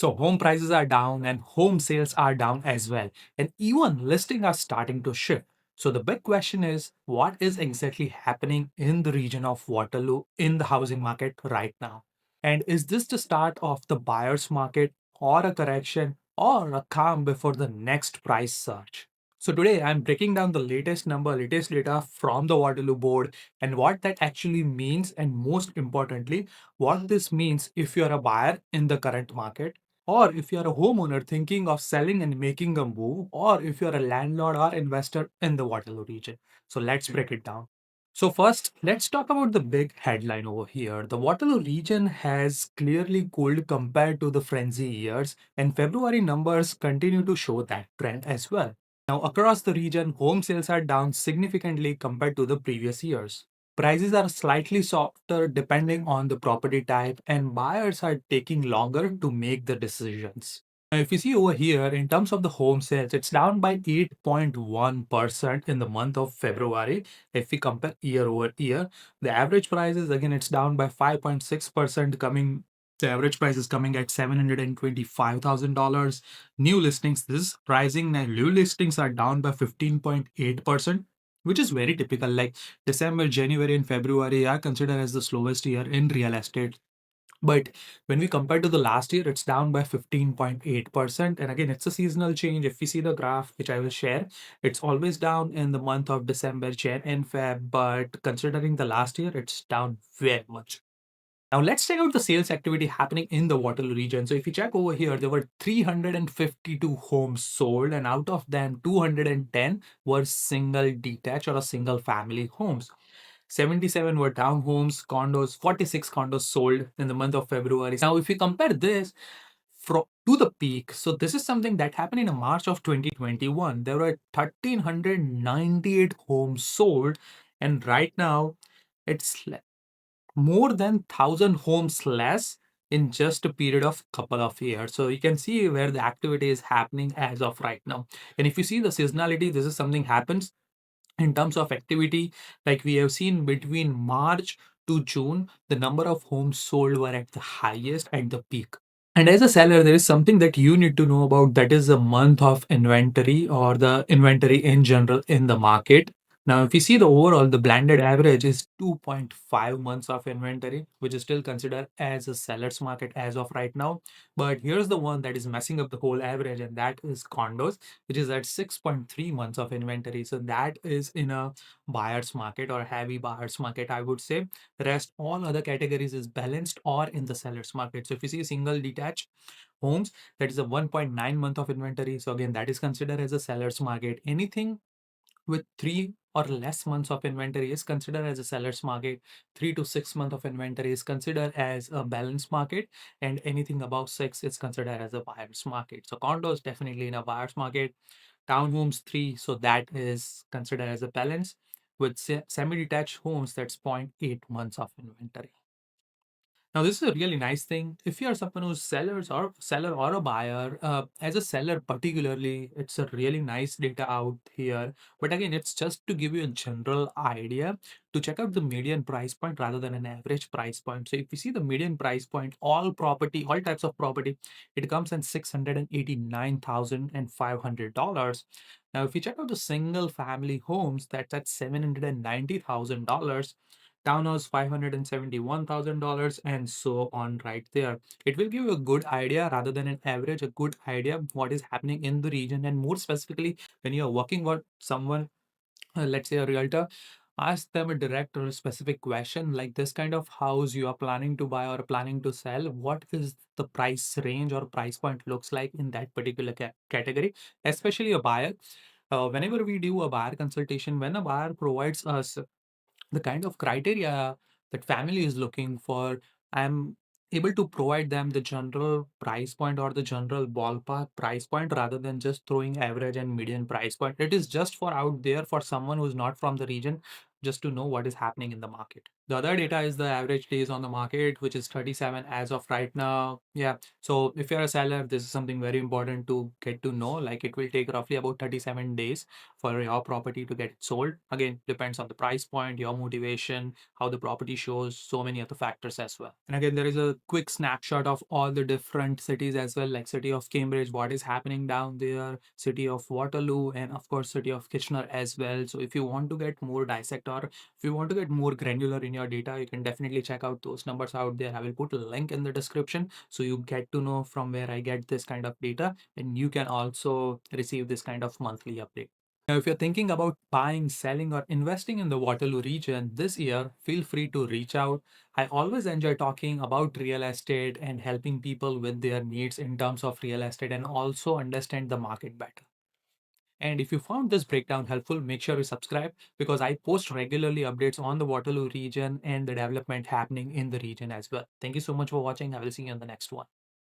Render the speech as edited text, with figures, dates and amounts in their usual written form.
So home prices are down and home sales are down as well. And even listings are starting to shift. So the big question is, what is exactly happening in the region of Waterloo in the housing market right now? And is this the start of the buyer's market or a correction or a calm before the next price surge? So today I'm breaking down the latest number, latest data from the Waterloo board and what that actually means, and most importantly, what this means if you're a buyer in the current market, or if you're a homeowner thinking of selling and making a move, or if you're a landlord or investor in the Waterloo region. So let's break it down. So first, let's talk about the big headline over here. The Waterloo region has clearly cooled compared to the frenzy years, and February numbers continue to show that trend as well. Now, across the region, home sales are down significantly compared to the previous years. Prices are slightly softer depending on the property type, and buyers are taking longer to make the decisions. Now, if you see over here, in terms of the home sales, it's down by 8.1% in the month of February. If we compare year over year, the average prices, again, it's down by 5.6%, the average price is coming at $725,000. New listings, this is rising. Now, new listings are down by 15.8%, which is very typical. Like December, January, and February are considered as the slowest year in real estate. But when we compare to the last year, it's down by 15.8%. And again, it's a seasonal change. If we see the graph, which I will share, it's always down in the month of December, Jan, and Feb. But considering the last year, it's down very much. Now let's check out the sales activity happening in the Waterloo region. So if you check over here, there were 352 homes sold, and out of them, 210 were single detached or a single family homes. 77 were townhomes, condos, 46 condos sold in the month of February. Now, if you compare this to the peak, so this is something that happened in March of 2021. There were 1,398 homes sold, and right now it's more than 1,000 homes less in just a period of couple of years. So you can see where the activity is happening as of right now. And if you see the seasonality, this is something happens in terms of activity. Like we have seen between March to June, the number of homes sold were at the highest at the peak. And as a seller, there is something that you need to know about, that is the month of inventory or the inventory in general in the market. Now, if you see the overall, the blended average is 2.5 months of inventory, which is still considered as a seller's market as of right now. But here's the one that is messing up the whole average, and that is condos, which is at 6.3 months of inventory. So that is in a buyer's market or heavy buyer's market, I would say. The rest, all other categories is balanced or in the seller's market. So if you see single detached homes, that is a 1.9 month of inventory. So again, that is considered as a seller's market. Anything with 3 or less months of inventory is considered as a seller's market. 3 to 6 months of inventory is considered as a balanced market, and anything above 6 is considered as a buyer's market. So condos definitely in a buyer's market. Townhomes 3, so that is considered as a balance. With semi-detached homes, that's 0.8 months of inventory. Now, this is a really nice thing. If you are someone who's seller or a buyer, as a seller particularly, it's a really nice data out here. But again, it's just to give you a general idea to check out the median price point rather than an average price point. So if you see the median price point, all types of property, it comes in $689,500. Now, if you check out the single family homes, that's at $790,000. Townhouse $571,000, and so on right there. It will give you a good idea rather than an average, a good idea of what is happening in the region. And more specifically, when you're working with someone, let's say a realtor, ask them a direct or a specific question like this kind of house you are planning to buy or planning to sell. What is the price range or price point looks like in that particular category, especially a buyer. Whenever we do a buyer consultation, when a buyer provides us the kind of criteria that family is looking for, I'm able to provide them the general price point or the general ballpark price point rather than just throwing average and median price point. It is just for out there for someone who's not from the region, just to know what is happening in the market. The other data is the average days on the market, which is 37 as of right now. Yeah. So if you're a seller, this is something very important to get to know. Like it will take roughly about 37 days for your property to get sold. Again, depends on the price point, your motivation, how the property shows, so many other factors as well. And again, there is a quick snapshot of all the different cities as well, like city of Cambridge, what is happening down there, city of Waterloo, and of course, city of Kitchener as well. So if you want to get more dissect or if you want to get more granular in your data, you can definitely check out those numbers out there. I will put a link in the description so you get to know from where I get this kind of data, and you can also receive this kind of monthly update. Now, if you're thinking about buying, selling, or investing in the Waterloo region this year, feel free to reach out. I always enjoy talking about real estate and helping people with their needs in terms of real estate and also understand the market better. And if you found this breakdown helpful, make sure you subscribe because I post regularly updates on the Waterloo region and the development happening in the region as well. Thank you so much for watching. I will see you on the next one.